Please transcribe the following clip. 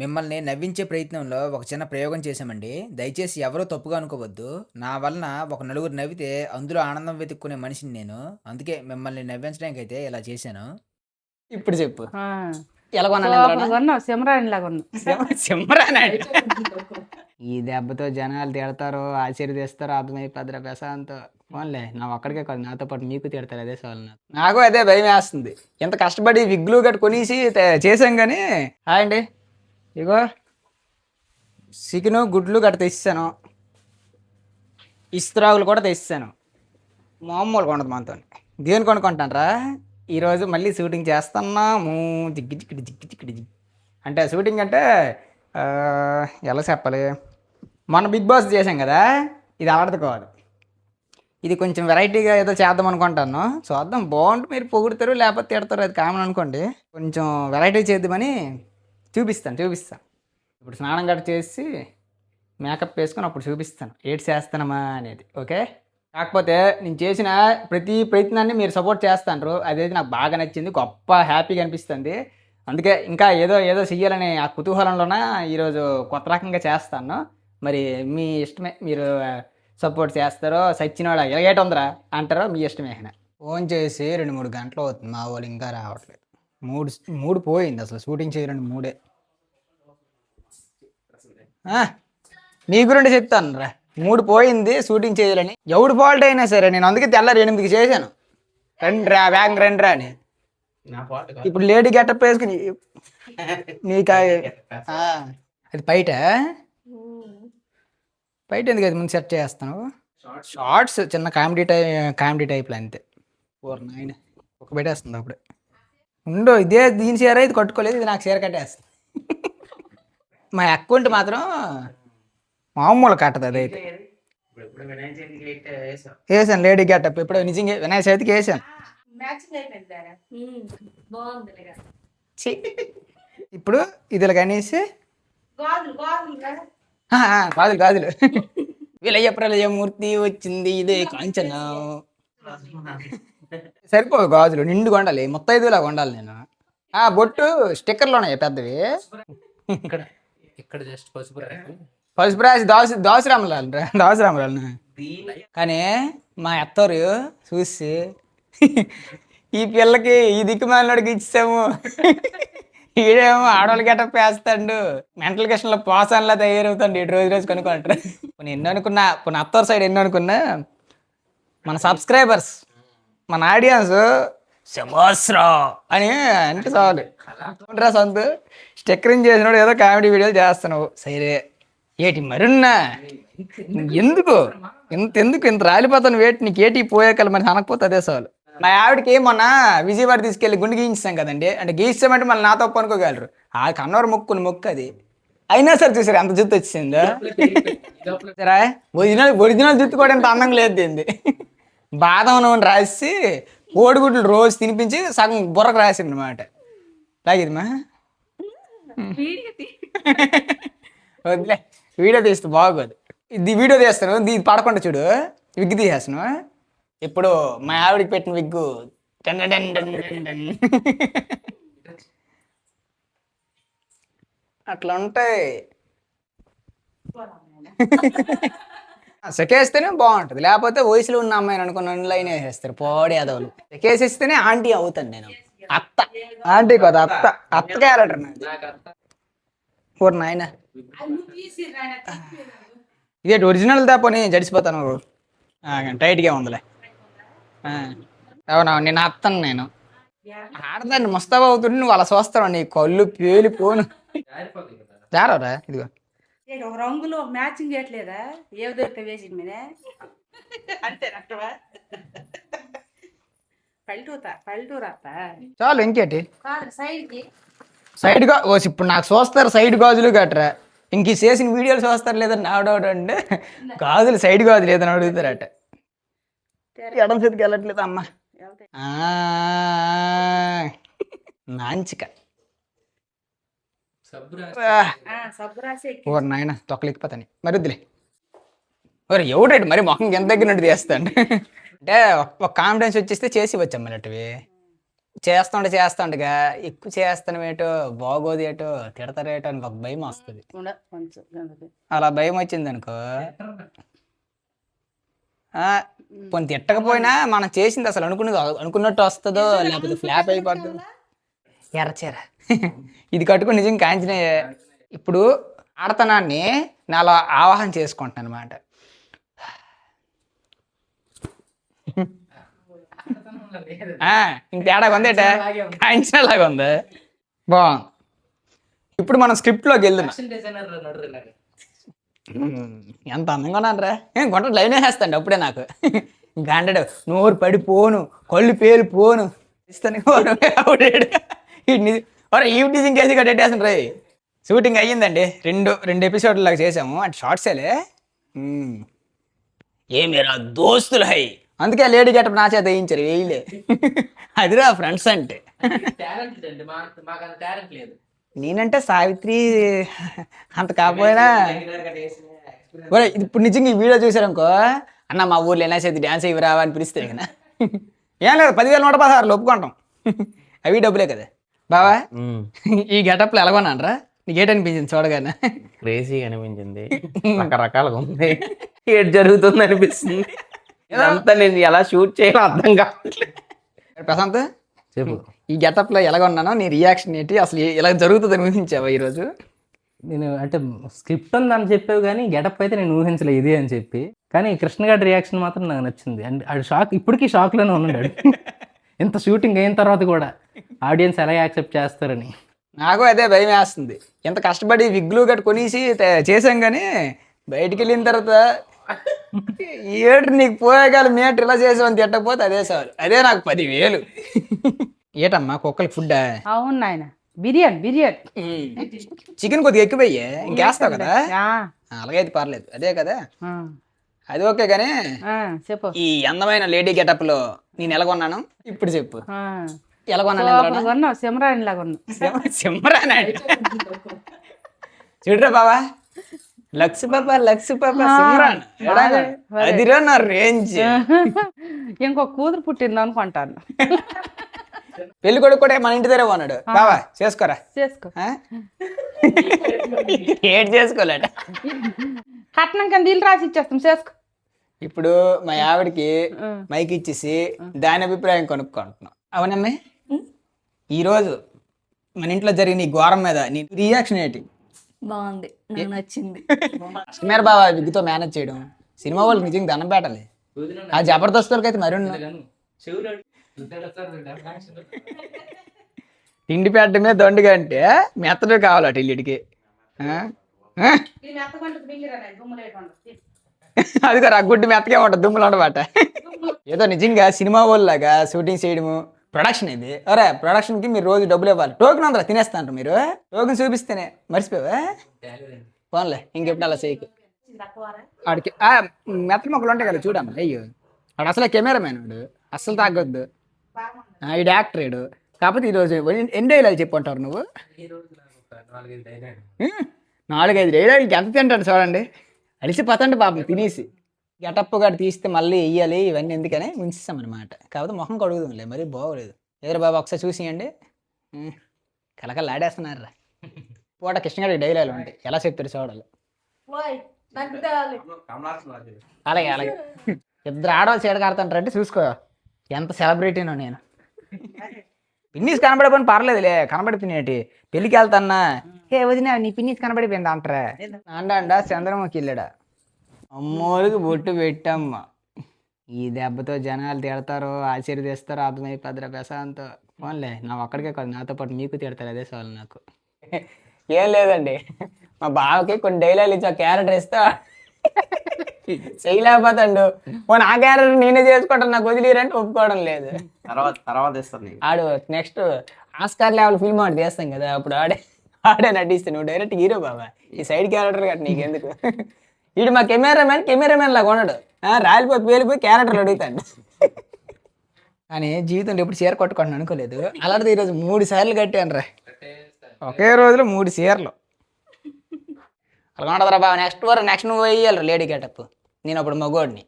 మిమ్మల్ని నవ్వించే ప్రయత్నంలో ఒక చిన్న ప్రయోగం చేశామండి. దయచేసి ఎవరు తప్పుగా అనుకోవద్దు. నా వలన ఒక నలుగురు నవ్వితే అందులో ఆనందం వెతుక్కునే మనిషిని నేను. అందుకే మిమ్మల్ని నవ్వించడానికైతే ఇలా చేశాను. ఇప్పుడు చెప్పు. ఆ! ఎలా కొన్నాను ఇంద్రాన? సూపర్‌గా ఉన్నావు. సిమ్రాన్‌లాగా ఉన్నావు. సింహరానాడు. ఈ దెబ్బతో జనాలు తిడతారో, ఆశీర్వదిస్తారో అర్థమైపోద్దిరా ప్రశాంత్. పోన్లే నా ఒక్కడికే కాదు నాతో పాటు మీకు తిడతారు అదే సవాల్ నాకు అదే భయం వేస్తుంది. ఇంత కష్టపడి విగ్లు గట్టు కొనేసి చేసాం కానీ హాయ్ అండి ఇగో చికెను గుడ్లు గట్ట తెచ్చాను, ఇస్త్రాగులు కూడా తెచ్చాను. మామూలు కొనదు మనతో. దేని కొనుక్కుంటానరా ఈరోజు మళ్ళీ షూటింగ్ చేస్తున్నాము. జిగ్గి జిగ్గిడి జిగ్గి జిగ్గిడి జిగ్గి అంటే షూటింగ్ అంటే ఆ, ఎలా చెప్పాలి, మన బిగ్ బాస్ చేసాం కదా, ఇది అలాంటిది కాదు. ఇది కొంచెం వెరైటీగా ఏదో చేద్దాం అనుకుంటాను. చూద్దాం, బాగుంటుంది. మీరు పొగుడుతారు లేకపోతే తిడతారు, అది కామన్ అనుకోండి. కొంచెం వెరైటీ చేద్దామని చూపిస్తాను. ఇప్పుడు స్నానం గట్ట చేసి మేకప్ వేసుకొని అప్పుడు చూపిస్తాను ఏటి చేస్తానమ్మా అనేది. ఓకే, కాకపోతే నేను చేసిన ప్రతి ప్రయత్నాన్ని మీరు సపోర్ట్ చేస్తాను. అదైతే నాకు బాగా నచ్చింది, గొప్ప హ్యాపీగా అనిపిస్తుంది. అందుకే ఇంకా ఏదో ఏదో చెయ్యాలని ఆ కుతూహలంలోన ఈరోజు కొత్త రకంగా చేస్తాను. మరి మీ ఇష్టమే, మీరు సపోర్ట్ చేస్తారో సచ్చినోడా ఎలాగేట ఉందరా అంటారో మీ ఇష్టమే. ఫోన్ చేసి 2-3 గంటలు అవుతుంది, మా వాళ్ళు ఇంకా రావట్లేదు. మూడు మూడు పోయింది అసలు, షూటింగ్ చేయాలండి మూడే. నీ గురించి చెప్తాను రా, 3 పోయింది షూటింగ్ చేయాలని. ఎవడు ఫాల్ట్ అయినా సరే నేను అందుకే తెల్లారి 8కి చేశాను. రండి రా వ్యాంగ్ రండి రా అని. ఇప్పుడు లేడీ గెటప్ వేసుకుని నీకు అది బయట ఎందుకు అది ముందు సెట్ చేస్తాను. షార్ట్స్ చిన్న కామెడీ టైప్లో అంతే. నాయన ఒక పెట్టేస్తుంది అప్పుడే. ఉండో ఇదే దీని చీర ఇది కట్టుకోలేదు, ఇది నాకు చీర కట్టేస్తుంది. మా అకౌంట్ మాత్రం మామూలు కట్టదు. అదైతే వేసాను లేడీ గెటప్, ఇప్పుడు నిజంగా వినాయక చవితికి వేసాను. ఇప్పుడు ఇది కనేసి గాజులు విలయ ప్రళయ మూర్తి వచ్చింది ఇదే కాంచన. సరిపోదు గాజులు నిండుగా ఉండాలి, 35లాగా ఉండాలి. నేను బొట్టు స్టిక్కర్లు ఉన్నాయి పెద్దవి. ఇక్కడ జస్ట్ పసుపు రాసి దాసురామరాలు. కానీ మా అత్తరు చూసి ఈ పిల్లకి ఈ దిక్కుమాలినోడికి ఇచ్చాము, ఈడేమో ఆడవాళ్ళకి గెటప్ వేస్తాడు, మెంటల్ క్వశ్చన్లో పోసాన్లా తయారవుతాడు ఇటు రోజు కనుక్కుంటారు. నేను ఎన్నో అనుకున్నా, కొన్ని అత్తర్ సైడ్ ఎన్నో అనుకున్నా, మన సబ్స్క్రైబర్స్ మన ఆడియన్స్ శమాస్రా అని అంటే చాలు. రా సొంత స్టిక్కరింగ్ చేసినోడు ఏదో కామెడీ వీడియోలు చేస్తున్నావు సరే, ఏటి మరున్నా ఎందుకు ఇంత రాలిపోతాను వేటి, నీకు ఏటి పోయాకల మరి అనకపోతే అదే చాలు. మా ఆవిడకి ఏమన్నా విజయవాడ తీసుకెళ్ళి గుండె గీయించాం కదండి, అంటే గీయించామంటే మళ్ళీ నాతో అనుకోగలరు. ఆ కన్నవరు మొక్కు అది అయినా సరే చూసారు ఎంత జుత్తు వచ్చిందో. సరే ఒరిజినల్ జుత్తు కూడా ఎంత అందంగా లేదు ఏంది. బాదం నూనె రాసి కోడిగుడ్లు రోజు తినిపించి సగం బుర్రకు రాసింది అనమాట. లాగేది మా వదిలే, వీడియో తీస్తే బాగోదు. ఇది వీడియో తీస్తాను, ఇది పడకుండా చూడు, విగ్గు తీసేస్తాను. ఇప్పుడు మా ఆవిడికి పెట్టిన విగ్గు అట్లా ఉంటాయి. సెకేస్తేనే బాగుంటుంది, లేకపోతే వయసులో ఉన్న అమ్మాయిని అనుకున్న లైన్ వేసేస్తారు పోడి అదవులు. సెకేసిస్తేనే ఆంటీ అవుతాను నేను. అత్త ఆంటీ కదా, అత్త క్యారెక్టర్ నాది. పూర్ నాయన ఇదే ఒరిజినల్ దాపోని జడిసిపోతాను, టైట్గా ఉందిలే. అవునా నేను అత్తను, నేను ఆడదాన్ని ముస్తాబు అవుతుంటే నువ్వు అలా చూస్తావు, నీ కళ్ళు పేలిపోను. జారవరా ఇదిగో ఒక రంగులు మ్యాచింగ్ చేయట్లేదా? ఏ దొరికితే వేసింది మీనే అంతేనట్టవా? పల్లెటూరు చాలు ఇంకేటి సైడ్కి సైడ్గా ఇప్పుడు నాకు చూస్తారు సైడ్ గాజులు గట్రా. ఇంక చేసిన వీడియోలు చూస్తారు లేదని నా డౌట్. అంటే గాజులు సైడ్ గాజులు లేదని అడుగుతారట. ఎడం చేతికి వెళ్ళట్లేదు అమ్మ నాంచిక. ఓ నాయన తొక్కలేకపోతాను మరి వద్దులే. మరి ఎవడేటి మరి మొహం ఎంత తగ్గినట్టు చేస్తాడు. అంటే ఒక కాన్ఫిడెన్స్ వచ్చేస్తే చేసి వచ్చాం అన్నట్టువి. చేస్తుండగా ఎక్కువ చేస్తానేటో బాగోదు ఏటో తిడతారేటో అని ఒక భయం వస్తుంది. కొంచెం అందుకే. అలా భయం వచ్చింది అనుకో కొన్ని తిట్టకపోయినా మనం చేసింది అసలు అనుకున్నట్టు వస్తుందో లేకపోతే ఫ్లాప్ అయిపోతుందో. ఎర్రచీర ఇది కట్టుకుని నిజంగా కాంచినాయే. ఇప్పుడు ఆడతనాన్ని నాలో ఆవాహన చేసుకుంటాను అనమాట. ఇంక తేడాగా ఉందేట కాంచినలాగా ఉంది. బాగుంది. ఇప్పుడు మనం స్క్రిప్ట్లోకి వెళ్తున్నాం. ఎంత అందంగా ఉన్నానరా, గుంట లైన్ వేసేస్తాండి అప్పుడే నాకు. గంటడు నోరు పడిపోను, కళ్ళు పేలిపోను ఇస్తాను. ఈ టీజింగ్ కేసి కట్టేస్తాను రే. షూటింగ్ అయ్యిందండి, రెండు ఎపిసోడ్లు లాగా చేసాము. అంటే షార్ట్సేలే. ఏమేరా దోస్తులు హై, అందుకే లేడీ గెటప్ నా చేత వేయించారు. వేయలే, అదిరా ఫ్రెండ్స్ అంటే. నేనంటే సావిత్రి అంత కాకపోయినా ఇప్పుడు నిజంగా ఈ వీడియో చూసారనుకో, అన్న మా ఊర్లో ఎలా చేతి డ్యాన్స్ ఇవి రావా అని పిలిస్తే కదా. ఏం లేదు, 10,116 ఒప్పుకుంటాం. అవి డబ్బులే కదా బావా. ఈ గెటప్లో ఎలాగొన్నానరా, నీకు ఏటనిపించింది చూడగానే? క్రేజీగా అనిపించింది, రకరకాలుగా ఉంది, ఏడు జరుగుతుంది అనిపిస్తుంది. ఇదంతా నేను ఎలా షూట్ చేయాలో అర్థం కావట్లేదు. ప్రశాంత్ చెప్పు, ఈ గెటప్లో ఎలాగొన్నానో నీ రియాక్షన్ ఏంటి, అసలు ఇలా జరుగుతుంది అని ఊహించావా ఈరోజు? నేను అంటే స్క్రిప్ట్ ఉందని చెప్పావు కానీ గెటప్ అయితే నేను ఊహించలే ఇది అని చెప్పి. కానీ కృష్ణ గారి రియాక్షన్ మాత్రం నాకు నచ్చింది. అండ్ ఆడు షాక్, ఇప్పటికీ షాక్లోనే ఉన్నాడు. ఇంత షూటింగ్ అయిన తర్వాత కూడా ఆడియన్స్ ఎలా యాక్సెప్ట్ చేస్తారని నాకు అదే భయం వేస్తుంది. ఎంత కష్టపడి విగ్లు గట్టు కొనేసి చేసాం కానీ బయటికి వెళ్ళిన తర్వాత ఏడు నీకు పోయేగాలి మేటర్ ఇలా చేసామని తిట్టకపోతే అదే సార్, అదే నాకు 10,000. ఏటమ్మా కుక్కలకి ఫుడ్? అవును నాయన, బిర్యానీ చికెన్ కొద్దిగా ఎక్కువయ్యే, ఇంకేస్తావు కదా. అలాగైతే పర్లేదు, అదే కదా, అది ఓకే. కానీ చెప్పు, ఈ అందమైన లేడీ గెటప్ లో నేను ఎలాగొన్నాను ఇప్పుడు చెప్పు. ఎలాగొన్నాను? సిమరాని లాగా ఉన్నావు. సిమరాని చూడరా బాబా, లక్స్ పాప సిమరాన్ అదిరా నా రేంజ్. ఇంకో కూతురు పుట్టింది అనుకుంటాను. పెళ్లి కొడుకు కూడా మన ఇంటి దగ్గర ఉన్నాడు. బాబా చేసుకోరా, చేసుకో. ఏడ్ చేసుకోలేట, కట్నం కింద ఇల్లు రాసి ఇచ్చేస్తాం, చేసుకో. ఇప్పుడు మా ఆవిడకి మైక్ ఇచ్చేసి దాని అభిప్రాయం కొనుక్కుంటున్నాం. అవునమ్మే, ఈరోజు మన ఇంట్లో జరిగిన ఈ ఘోరం మీద నీ రియాక్షన్ ఏంటి? బాగుంది, నాకు నచ్చింది. కస్టమర్ బాబా విగ్గుతో మేనేజ్ చేయడం, సినిమా వాళ్ళకి నిజంగా దండం పెట్టాలి. ఆ జబర్దస్తులకి అయితే మరి తిండి పెట్టడమే దొండగా అంటే మెత్తడు కావాలట ఇల్లుడికి. అది కూడా గుడ్డు మెత్తగా ఉంటుంది, దుమ్ములు ఉండబట్ట. ఏదో నిజంగా సినిమా వాళ్ళలాగా షూటింగ్ చేయడము, ప్రొడక్షన్ ఇది. అరే ప్రొడక్షన్కి మీరు రోజు డబ్బులు ఇవ్వాలి. టోకెన్ అందరూ తినేస్తాంటారు మీరు, టోకెన్ చూపిస్తేనే మర్చిపోవా? పోన్లే ఇంకెప్పుడు అలా చేయకు. ఆడికి మెత్త మొక్కలు ఉంటాయి కదా చూడమ్మా. అయ్యో వాడు అసలే కెమెరామెన్, వాడు అస్సలు తాగొద్దు. ఈ యాక్టరేడు కాకపోతే ఈరోజు ఎన్ని డైలాగులు చెప్పుంటారు నువ్వు? 4-5 డైలాగులకి ఎంత తింటాడు చూడండి. అలిసిపోతాండి పాపం తినేసి. గెటప్ గట్ట తీస్తే మళ్ళీ వెయ్యాలి, ఇవన్నీ ఎందుకని ఉంచిస్తామన్నమాట. కాకపోతే మొహం కడుగుదాంలే, మరీ బాగోలేదు. ఎదురు బాబు ఒకసారి చూసియండి, కలకలాడేస్తున్నారా. పూట కృష్ణగారికి డైలాగులు ఉంటాయి, ఎలా చెప్తారు చూడాలి. అలాగే అలాగే, ఇద్దరు ఆడవాళ్ళు చీడ కడతాంటారంటే చూసుకో ఎంత సెలబ్రిటీనో నేను. పిన్నీస్ కనబడిపోయిన పర్లేదులే, కనబడిపోయినటి పెళ్ళికి వెళ్తాన్నా, ఏ వదిన నీ పిన్నీస్ కనబడిపోయింది అంటారా. అండా చంద్రముఖి వెళ్ళాడా, అమ్మోళ్ళకి బొట్టు పెట్టమ్మా. ఈ దెబ్బతో జనాలు తిడతారో ఆశీర్వదిస్తారో అర్థమైపోద్దిరా ప్రశాంత్. ఫోన్లే నా ఒక్కడికే కాదు, నాతో పాటు మీకు తిడతారు, అదే చాలు నాకు. ఏం లేదండి, మా బావకి కొన్ని డైలాగులు ఇచ్చి ఆ క్యారెక్టర్ ఇస్తా చేయలేకపోతాడు. పోనీ ఆ క్యారెక్టర్ నేనే చేసుకుంటాను, నాకు వదిలేరంటే ఒప్పుకోవడం లేదు. తర్వాత ఇస్తాను. ఆడు నెక్స్ట్ ఆస్కార్ లెవెల్ ఫిల్మ్ ఆడు చేస్తాం కదా, అప్పుడు ఆడే నటిస్తే నువ్వు డైరెక్ట్ హీరో బాబా. ఈ సైడ్ క్యారెక్టర్ గట్ట నీకెందుకు? వీడు మా కెమెరామెన్ లాగా ఉన్నాడు, రాలిపోయి పేలిపోయి క్యారెక్టర్లు అడుగుతాడు. కానీ జీవితంలో ఎప్పుడు చీర కొట్టుకోండి అనుకోలేదు. అలాంటిది ఈరోజు 3 సార్లు కట్టాను రా, ఒకే రోజులో 3 చీరలు. అలా ఉండదురా బాబా. నెక్స్ట్ నువ్వు వేయాలి లేడీ గెటప్, నేను అప్పుడు మగోడిని.